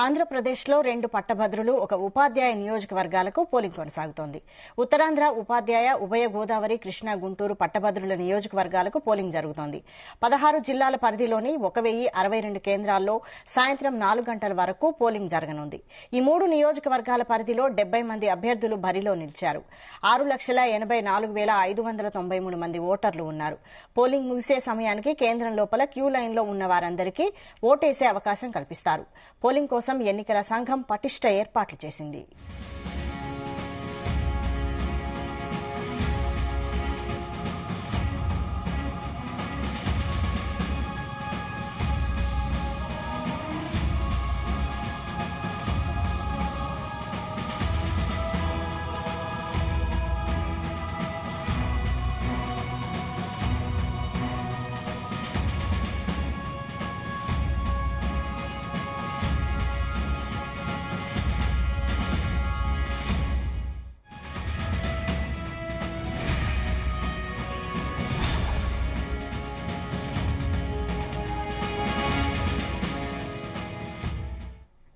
ఆంధ్రప్రదేశ్లో 2 పట్టభద్రులు ఒక ఉపాధ్యాయ నియోజకవర్గాలకు పోలింగ్ కొనసాగుతోంది. ఉత్తరాంధ్ర ఉపాధ్యాయ, ఉభయ గోదావరి, కృష్ణా, గుంటూరు పట్టభద్రుల నియోజకవర్గాలకు పోలింగ్ జరుగుతోంది. 16 జిల్లాల పరిధిలోని 1062 కేంద్రాల్లో సాయంత్రం 4 గంటల వరకు పోలింగ్ జరగనుంది. ఈ 3 నియోజకవర్గాల పరిధిలో 70 మంది అభ్యర్థులు బరిలో నిలిచారు. 6,84,593 మంది ఓటర్లు ఉన్నారు. పోలింగ్ ముగిసే సమయానికి కేంద్రం లోపల క్యూ లైన్లో ఉన్న వారందరికీ ఓటేసే అవకాశం కల్పిస్తారు. పోలింగ్ కోసం ఎన్నికల సంఘం పటిష్ట ఏర్పాట్లు చేసింది.